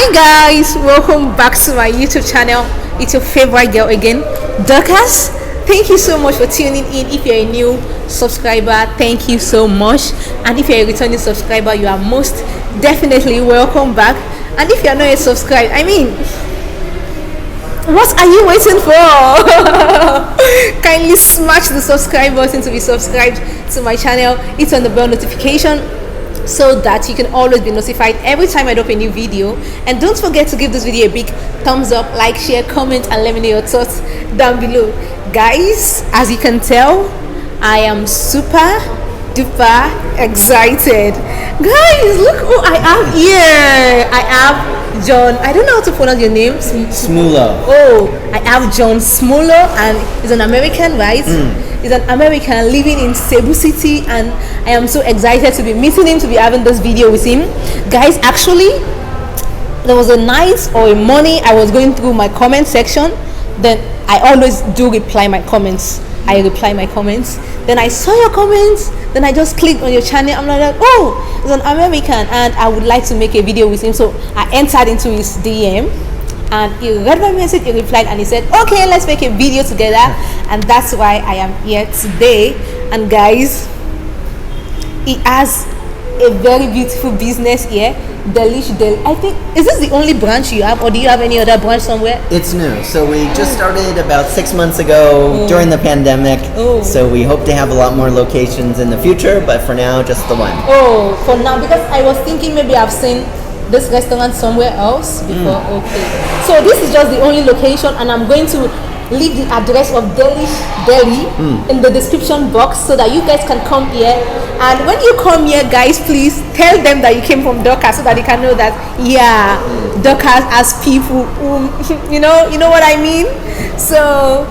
Hi guys, welcome back to my YouTube channel. It's your favorite girl again, Dorcas. Thank you so much for tuning in. If you're a new subscriber, thank you so much, and if you're a returning subscriber, you are most definitely welcome back. And if you're not yet subscribed, I mean, what are you waiting for? Kindly smash the subscribe button to be subscribed to my channel. It's on the bell notification so that you can always be notified every time I drop a new video. And don't forget to give this video a big thumbs up, like, share, comment, and let me know your thoughts down below. Guys, as you can tell, I am super duper excited. Guys, look who I have here. I have John, I don't know how to pronounce your name. Smulo. Oh, I have John Smulo, and he's an American, right? He's an American living in Cebu City, and I am so excited to be meeting him, to be having this video with him. Guys, actually, there was a night or a morning I was going through my comment section. Then I always do reply my comments. I reply my comments. Then I saw your comments. Then I just clicked on your channel. I'm like, oh, he's an American, and I would like to make a video with him. So I entered into his DM, and he read my message. He replied, and he said, okay, let's make a video together. And that's why I am here today. And guys, he has a very beautiful business here, Delish. I think, is this the only branch you have, or do you have any other branch somewhere? It's new. So we just started about 6 months ago during the pandemic. So we hope to have a lot more locations in the future, but for now, just the one. Oh, for now, because I was thinking maybe I've seen this restaurant somewhere else before. Okay, so this is just the only location, and I'm going to leave the address of Deli in the description box so that you guys can come here. And when you come here, guys, please tell them that you came from Dorcas, so that they can know that, yeah, Dorcas has people who, you know what I mean. So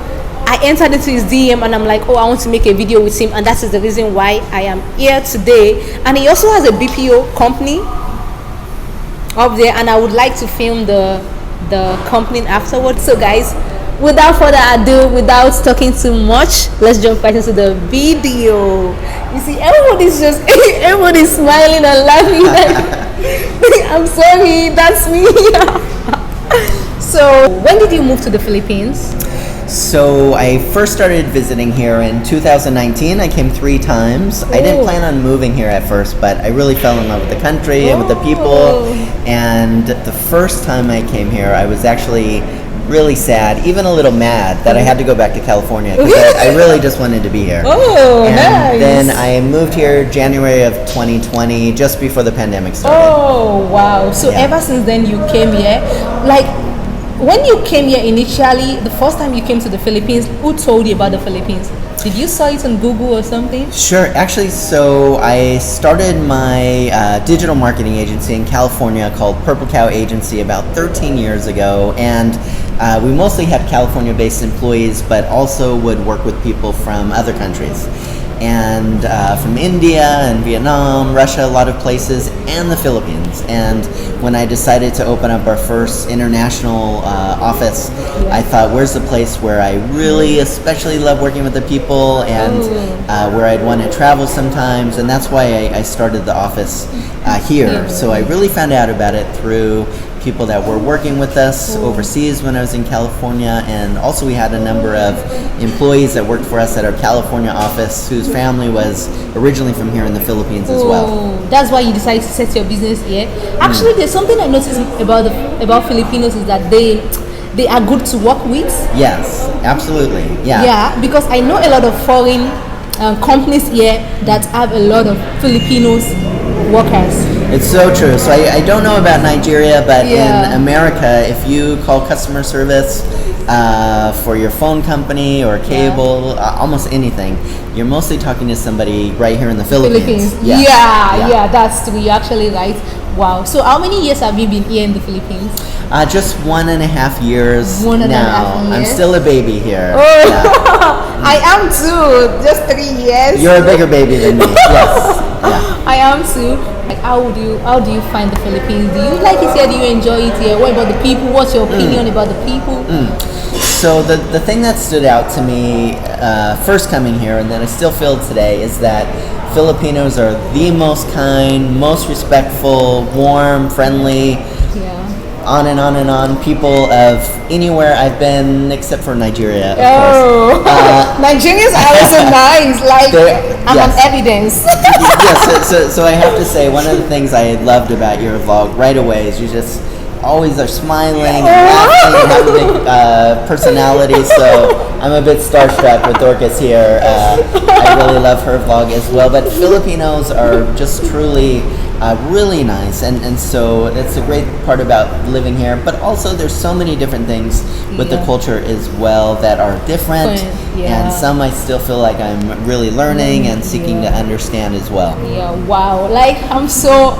I entered into his DM, and I'm like, oh, I want to make a video with him, and that is the reason why I am here today. And he also has a BPO company up there, and I would like to film the company afterwards. So guys, without further ado, without talking too much, let's jump right into the video. You see, everybody's smiling and laughing. I'm sorry, that's me. So when did you move to the Philippines? So I first started visiting here in 2019. I came 3 times. I didn't plan on moving here at first, but I really fell in love with the country and with the people. And the first time I came here, I was actually really sad, even a little mad that I had to go back to California, because I really just wanted to be here. And nice. Then I moved here January of 2020, just before the pandemic started. Oh, wow. So ever since then you came here. Like, when you came here initially, the first time you came to the Philippines, who told you about the Philippines? Did you saw it on Google or something? Sure. Actually, so I started my digital marketing agency in California called Purple Cow Agency about 13 years ago, and we mostly had California-based employees, but also would work with people from other countries, and from India and Vietnam, Russia, a lot of places, and the Philippines. And when I decided to open up our first international office, I thought, where's the place where I really especially love working with the people, and where I'd want to travel sometimes, and that's why I started the office here. So I really found out about it through people that were working with us overseas when I was in California, and also we had a number of employees that worked for us at our California office whose family was originally from here in the Philippines as well. That's why you decided to set your business here. Actually, there's something I noticed about Filipinos is that they are good to work with. Yes, absolutely. Yeah, because I know a lot of foreign companies here that have a lot of Filipinos workers. It's so true. So I don't know about Nigeria, but in America, if you call customer service for your phone company or cable, almost anything, you're mostly talking to somebody right here in the Philippines. Yeah, that's true. You're actually right. Wow. So how many years have you been here in the Philippines? Just 1.5 years now. 1.5 years? I'm still a baby here. I am too. Just 3 years. You're a bigger baby than me. Yes. I am too. Like, how do you find the Philippines? Do you like it here? Do you enjoy it here? What about the people? What's your opinion about the people? So the thing that stood out to me first coming here, and that I still feel today, is that Filipinos are the most kind, most respectful, warm, friendly. on and on and on. People of anywhere I've been, except for Nigeria, of course. Nigerians are also nice. Like, I'm yes. on evidence. Yes, so I have to say, one of the things I loved about your vlog right away is you just always are smiling, laughing, have a big personality. So I'm a bit starstruck with Dorcas here. I really love her vlog as well. But Filipinos are just truly really nice, and so that's a great part about living here. But also there's so many different things with the culture as well that are different, and some I still feel like I'm really learning and seeking to understand as well. Yeah, wow. Like I'm so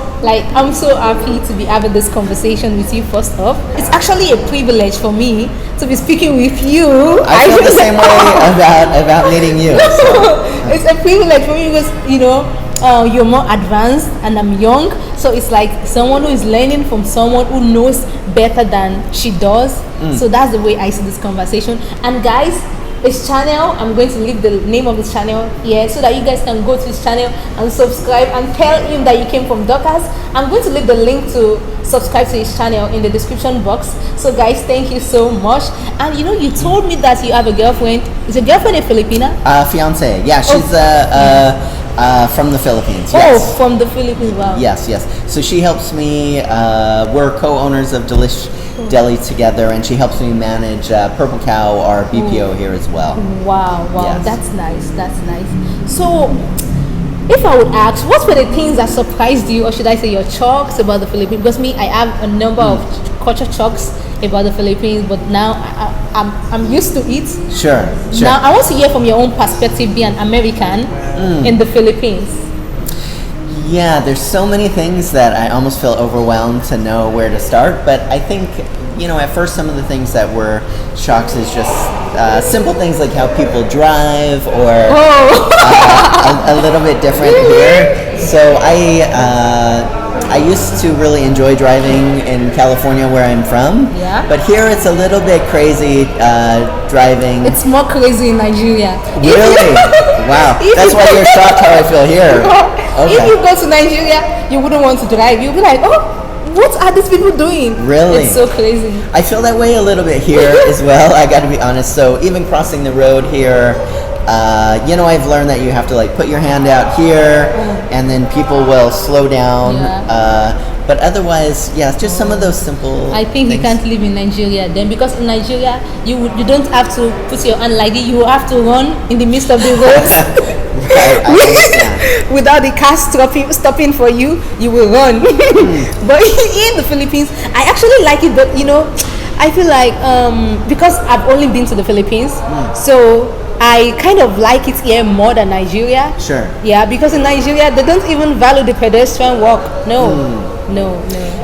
happy to be having this conversation with you. First off, it's actually a privilege for me to be speaking with you. I feel the same way about meeting you. So. It's a privilege for me because you're more advanced and I'm young, so it's like someone who is learning from someone who knows better than she does. So that's the way I see this conversation. And guys, his channel, I'm going to leave the name of his channel here so that you guys can go to his channel and subscribe and tell him that you came from Dorcas. I'm going to leave the link to subscribe to his channel in the description box. So guys, thank you so much. And you told me that you have a girlfriend. Is your girlfriend a Filipina? Fiance, yeah, she's from the Philippines. Yes. Oh, from the Philippines, wow. Yes. So she helps me, we're co-owners of Delish Deli together, and she helps me manage Purple Cow, our BPO here as well. Wow, yes. That's nice. So, if I would ask, what were the things that surprised you, or should I say your shocks about the Philippines? Because me, I have a number of culture shocks about the Philippines, but now I'm used to it. Sure. Now I want to hear from your own perspective, being an American in the Philippines. Yeah, there's so many things that I almost feel overwhelmed to know where to start. But I think, at first some of the things that were shocks is just simple things like how people drive, or a little bit different here. So I used to really enjoy driving in California, where I'm from. Yeah. But here it's a little bit crazy driving. It's more crazy in Nigeria. Really? Wow. That's why you're shocked how I feel here. Okay. If you go to Nigeria, you wouldn't want to drive. You'll be like, oh, what are these people doing? Really? It's so crazy. I feel that way a little bit here as well, I gotta be honest. So even crossing the road here, I've learned that you have to put your hand out here, and then people will slow down. But otherwise, it's just some of those simple I think things. You can't live in Nigeria then, because in Nigeria you don't have to put your hand like it. You have to run in the midst of the roads. Right, I understand. Without the car stopping for you, you will run. But in the Philippines, I actually like it, but I feel like because I've only been to the Philippines, so I kind of like it here more than Nigeria. Sure. Yeah, because in Nigeria they don't even value the pedestrian walk. No.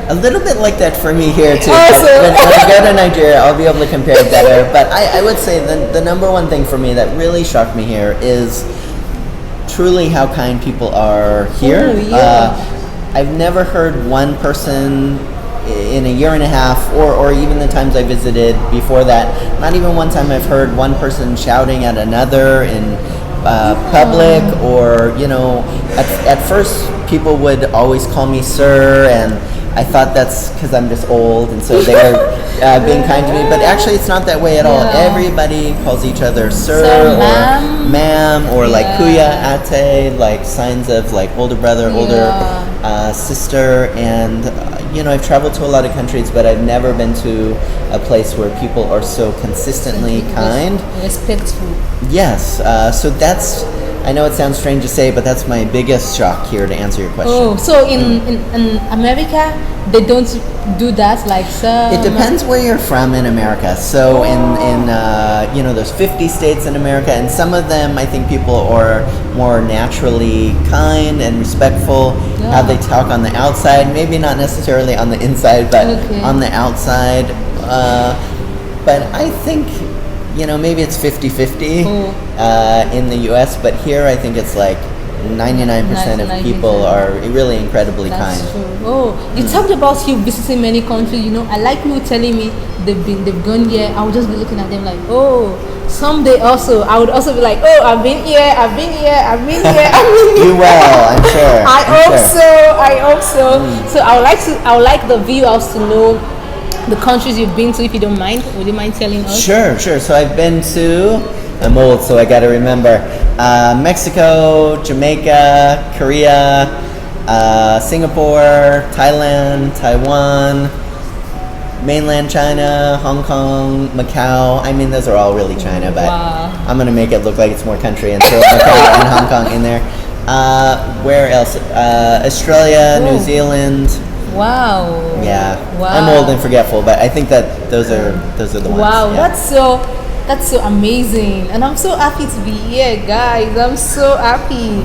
A little bit like that for me here too. Also. When I go to Nigeria, I'll be able to compare better. But I would say the number one thing for me that really shocked me here is truly how kind people are here. I've never heard one person in a year and a half, or even the times I visited before that, not even one time I've heard one person shouting at another in public, or at first people would always call me sir, and I thought that's because I'm just old, and so they're being kind to me. But actually, it's not that way at all. Everybody calls each other sir, or ma'am, or kuya, ate, signs of older brother, older sister. And I've traveled to a lot of countries, but I've never been to a place where people are so consistently kind, respectful. Yes. So that's. I know it sounds strange to say, but that's my biggest shock here, to answer your question. Oh, so in America, they don't do that, It depends where you're from in America. So in there's 50 states in America, and some of them I think people are more naturally kind and respectful. How they talk on the outside, maybe not necessarily on the inside, but on the outside. But I think maybe it's 50-50 in the U.S., but here I think it's 99% of people are really incredibly kind. True. You talked about you visiting many countries. I like you telling me they've gone here. I would just be looking at them like, someday also I would also be like, I've been here. You will, I'm sure. I hope so. So I would like the viewers to know the countries you've been to, if you don't mind? Would you mind telling us? Sure. So I've been to, I'm old, so I gotta remember, Mexico, Jamaica, Korea, Singapore, Thailand, Taiwan, mainland China, Hong Kong, Macau. I mean, those are all really China, but I'm gonna make it look like it's more country and throw Macau and Hong Kong in there. Where else? Australia, New Zealand. Wow. Yeah. Wow. I'm old and forgetful, but I think that those are the ones. Wow, yeah. that's so amazing, and I'm so happy to be here, guys. I'm so happy.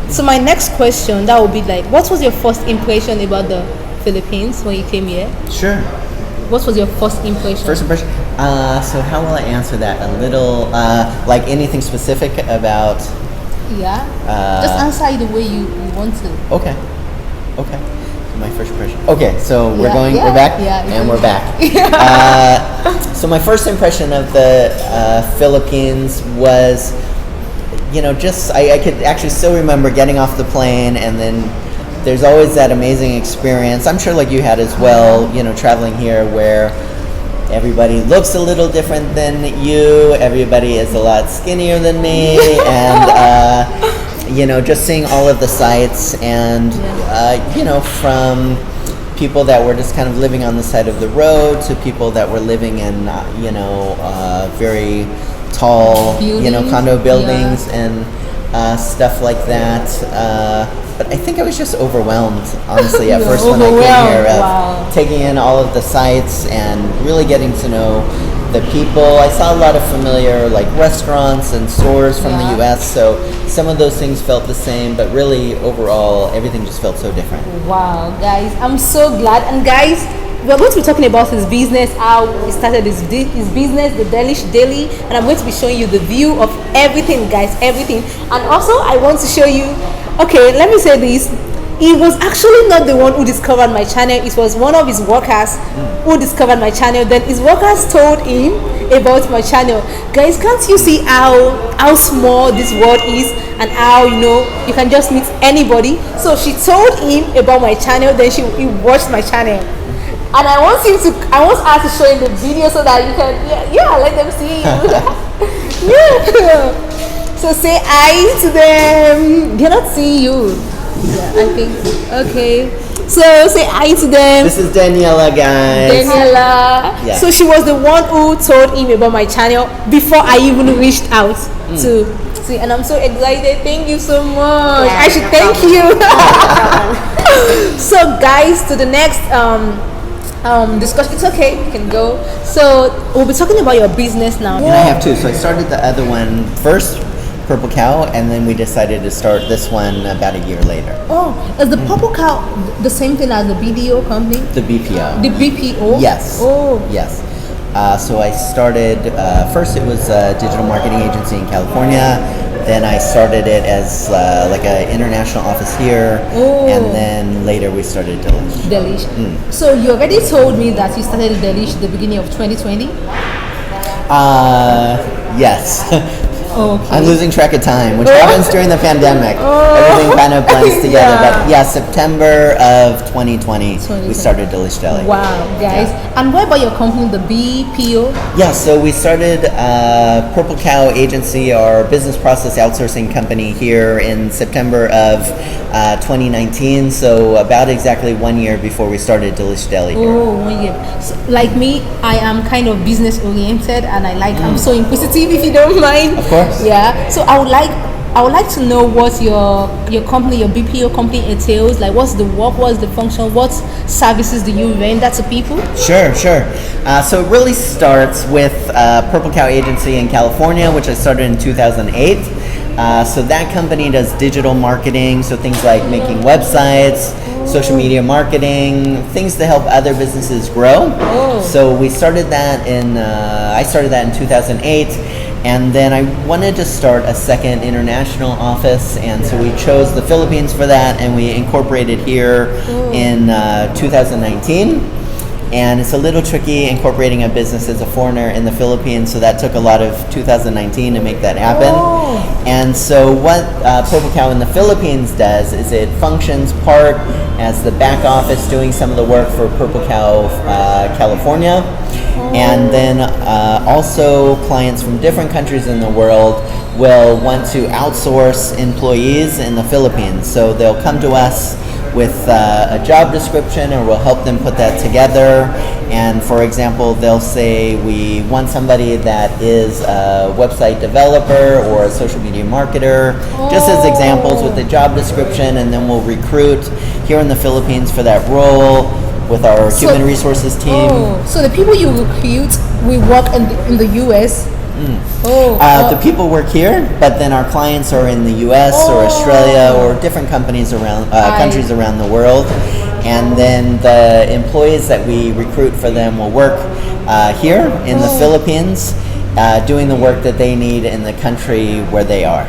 So my next question, that would be like, what was your first impression about the Philippines when you came here? Sure. What was your first impression? First impression. So how will I answer that? A little, like anything specific about? Yeah. Just answer it the way you want to. Okay. My first impression. Okay, so we're back, and we're back. So my first impression of the Philippines was, just I could actually still remember getting off the plane, and then there's always that amazing experience. I'm sure like you had as well, traveling here, where everybody looks a little different than you. Everybody is a lot skinnier than me, and just seeing all of the sights, and from people that were just kind of living on the side of the road to people that were living in very tall condo buildings and stuff like that. But I think I was just overwhelmed, honestly, at first when I came here, taking in all of the sights and really getting to know the people. I saw a lot of familiar restaurants and stores from the US, so some of those things felt the same, but really overall everything just felt so different. Wow, guys, I'm so glad. And guys, we're going to be talking about his business, how he started his business, the Delish Deli, and I'm going to be showing you the view of everything, guys, everything. And also I want to show you, okay, let me say this. He was actually not the one who discovered my channel. It was one of his workers who discovered my channel. Then his workers told him about my channel. Guys, can't you see how small this world is, and how you can just meet anybody? So she told him about my channel. Then he watched my channel, and I want her to show him the video so that you can let them see you. So say hi to them. They're not seeing you. Yeah, I think. Okay. So say hi to them. This is Daniela, guys. Daniela. Yeah. So she was the one who told him about my channel before I even reached out to see, and I'm so excited. Thank you so much. I should thank you. So guys, to the next discussion. It's okay, you can go. So we'll be talking about your business now. And I have two. So I started the other one first, Purple Cow, and then we decided to start this one about a year later. Oh, is the Purple Cow the same thing as the BDO company? The BPO. The BPO? Yes. Oh. Yes. So I started, first it was a digital marketing agency in California. Then I started it as an international office here. Oh. And then later we started Delish. Delish. So you already told me that you started Delish at the beginning of 2020? Yes. Okay. I'm losing track of time, which happens during the pandemic. Everything kind of blends together. But yeah, September of 2020, we started Delish Deli. Wow, guys. Yeah. And what about your company, the BPO? Yeah, so we started Purple Cow Agency, our business process outsourcing company, here in September of 2019. So about exactly 1 year before we started Delish Deli here. Oh, 1 year. So, like me, I am kind of business oriented, and I'm so inquisitive, if you don't mind. Of course. Yeah. So I would like to know what your company, your BPO company entails. Like, what's the work, what's the function, what services do you render to people? Sure. So it really starts with Purple Cow Agency in California, which I started in 2008. So that company does digital marketing, so things like making websites, social media marketing, things to help other businesses grow. So we started that I started that in 2008. And then I wanted to start a second international office, and so we chose the Philippines for that, and we incorporated here in 2019. And it's a little tricky incorporating a business as a foreigner in the Philippines, so that took a lot of 2019 to make that happen. And so what Purple Cow in the Philippines does is it functions part as the back office doing some of the work for Purple Cow California. And then also clients from different countries in the world will want to outsource employees in the Philippines. So they'll come to us with a job description, and we'll help them put that together. And for example, they'll say we want somebody that is a website developer or a social media marketer, just as examples with the job description, and then we'll recruit here in the Philippines for that role with our human resources team. So the people you recruit will work in the US? The people work here, but then our clients are in the U.S. or Australia or different companies around countries around the world, and then the employees that we recruit for them will work here in the Philippines, doing the work that they need in the country where they are.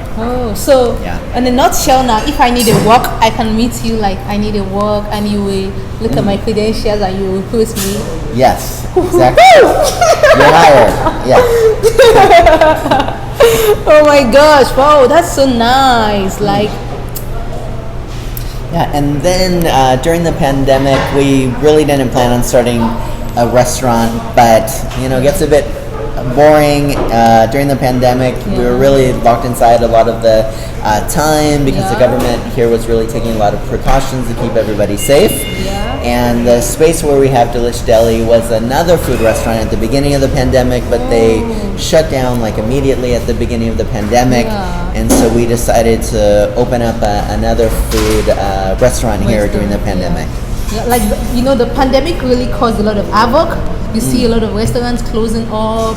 So in a nutshell, now if I need a work, I can meet you. Like I need a work, and you will look at my credentials and you will recruit me. Yes, exactly. You're hired. Yeah. Oh my gosh! Wow, that's so nice. Like. Yeah, and then during the pandemic, we really didn't plan on starting a restaurant, but you know, it gets a bit boring during the pandemic. We were really locked inside a lot of the time because the government here was really taking a lot of precautions to keep everybody safe. And the space where we have Delish Deli was another food restaurant at the beginning of the pandemic, but they shut down like immediately at the beginning of the pandemic. And so we decided to open up another food restaurant here during the pandemic. Like, you know, the pandemic really caused a lot of havoc. You see a lot of restaurants closing up.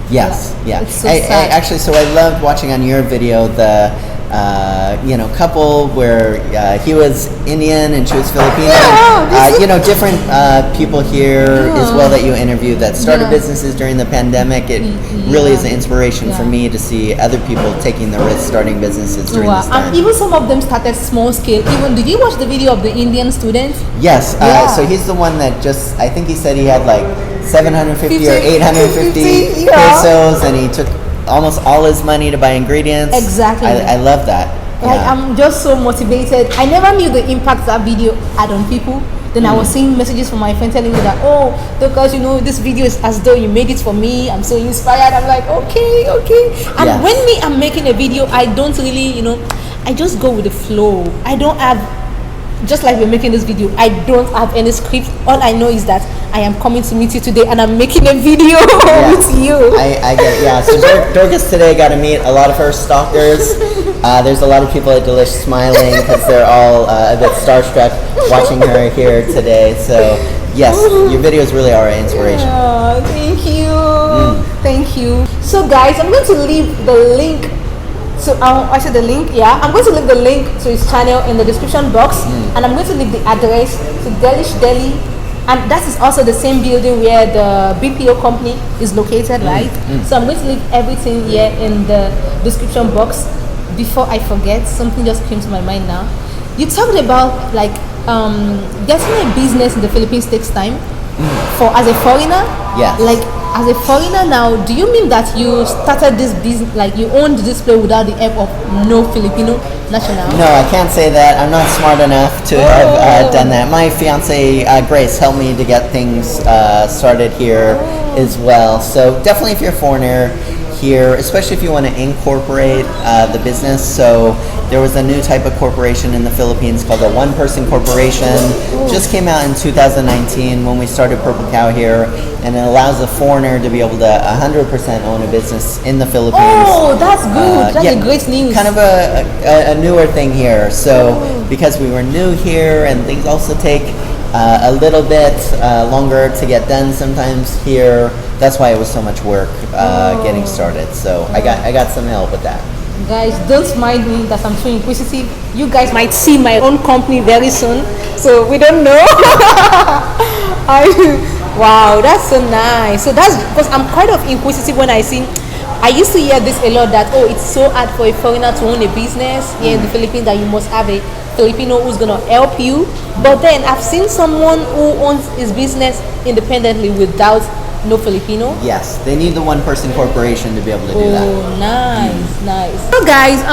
Yes, yeah. It's so sad. Actually, so I loved watching on your video the couple where he was Indian and she was Filipino. Different people here as well that you interviewed that started businesses during the pandemic. It really is an inspiration for me to see other people taking the risk starting businesses during this time. And even some of them started small scale. Even did you watch the video of the Indian student? Yes. So he's the one that just, I think he said he had like 750 or 850 pesos, and he took almost all his money to buy ingredients. Exactly. I love that. Like I'm just so motivated. I never knew the impact that video had on people. Then I was seeing messages from my friends telling me that, because this video is as though you made it for me. I'm so inspired. I'm like, okay. And when I'm making a video, I don't really, I just go with the flow. I don't have, just like we're making this video, I don't have any script. All I know is that I am coming to meet you today and I'm making a video with you. I get it, yeah. So Dorcas today got to meet a lot of her stalkers. There's a lot of people at Delish smiling because they're all a bit starstruck watching her here today. So yes, your videos really are an inspiration. Thank you. Thank you. So guys, I'm going to leave the link. So I said the link, I'm going to leave the link to his channel in the description box, and I'm going to leave the address to Delish Deli, and that is also the same building where the BPO company is located, right? So I'm going to leave everything here in the description box. Before I forget, something just came to my mind now. You talked about like getting a business in the Philippines takes time. For as a foreigner, like as a foreigner now, do you mean that you started this business, like you owned this place without the help of no Filipino national? No, I can't say that. I'm not smart enough to have done that. My fiance Grace helped me to get things started here as well. So definitely, if you're a foreigner here, especially if you want to incorporate the business. So there was a new type of corporation in the Philippines called a one-person corporation. Just came out in 2019 when we started Purple Cow here, and it allows a foreigner to be able to 100% own a business in the Philippines. Oh, that's good. That's a great news. Kind of a newer thing here. So because we were new here, and things also take a little bit longer to get done sometimes here. That's why it was so much work getting started. So I got some help with that. Guys, don't mind me that I'm so inquisitive. You guys might see my own company very soon, so we don't know. Wow, that's so nice. So that's because I'm kind of inquisitive when I used to hear this a lot, that it's so hard for a foreigner to own a business here in the Philippines, that you must have a Filipino who's gonna help you. But then I've seen someone who owns his business independently without no Filipino. Yes, they need the one-person corporation to be able to do that. Oh, nice. So guys,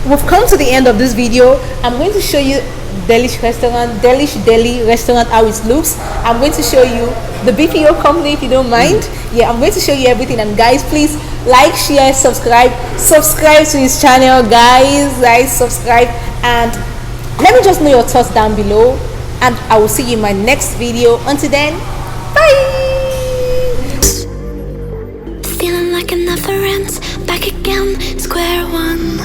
we've come to the end of this video. I'm going to show you Delish restaurant, Delish Deli restaurant, how it looks. I'm going to show you the BPO company if you don't mind. Yeah, I'm going to show you everything. And guys, please like, share, subscribe to his channel, guys, subscribe, and let me just know your thoughts down below, and I will see you in my next video. Until then, bye. Feeling like it never ends, back again, square one.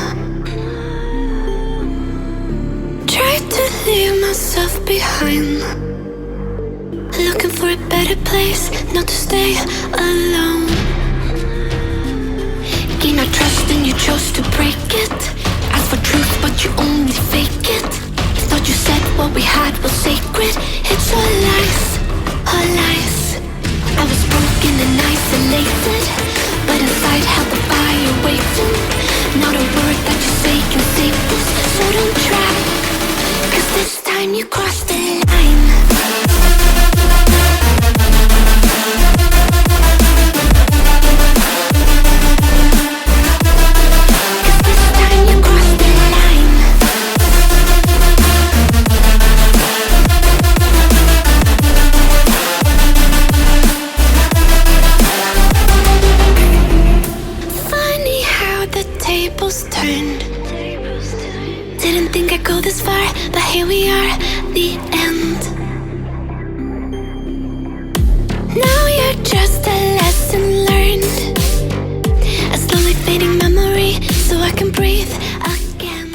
Tried to leave myself behind, looking for a better place, not to stay alone. Gain our trust and you chose to break it. Ask for truth but you only fake it. Thought you said what we had was sacred. It's all lies, all lies. I was broken and isolated, but inside held the fire waiting. Not a word that you say can save us, so don't try, 'cause this time you crossed the line. Turned. Didn't think I'd go this far, but here we are, the end. Now you're just a lesson learned, a slowly fading memory, so I can breathe again.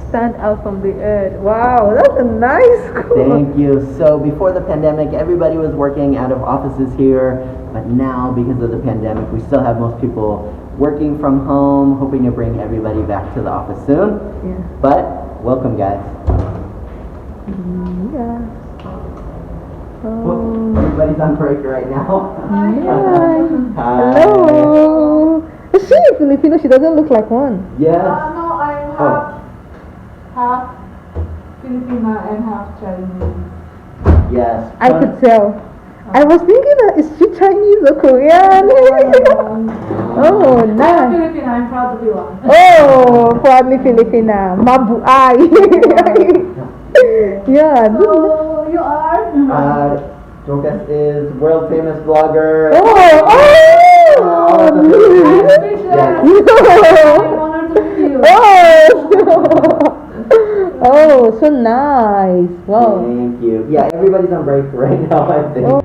Stand out from the earth. Wow, that's a nice school. Thank you. So before the pandemic, everybody was working out of offices here, but now because of the pandemic, we still have most people working from home, hoping to bring everybody back to the office soon. Yeah. But welcome, guys. Yeah. Oh, everybody's on break right now. Hi. Hi. Hello. Is she a Filipino? She doesn't look like one. Yes. No, I'm half Filipina and half Chinese. Yes. I could tell. I was thinking that is she Chinese or Korean? Oh, I'm nice. Filipina, I'm proud to be one. Oh, proudly Filipina. Mabuhay. Yeah. So, you are? Dorcas is world famous vlogger. Oh, I'm speechless. Yes. I'm honored to meet you. Oh, so nice. Wow. Thank you. Yeah, everybody's on break right now, I think. Oh.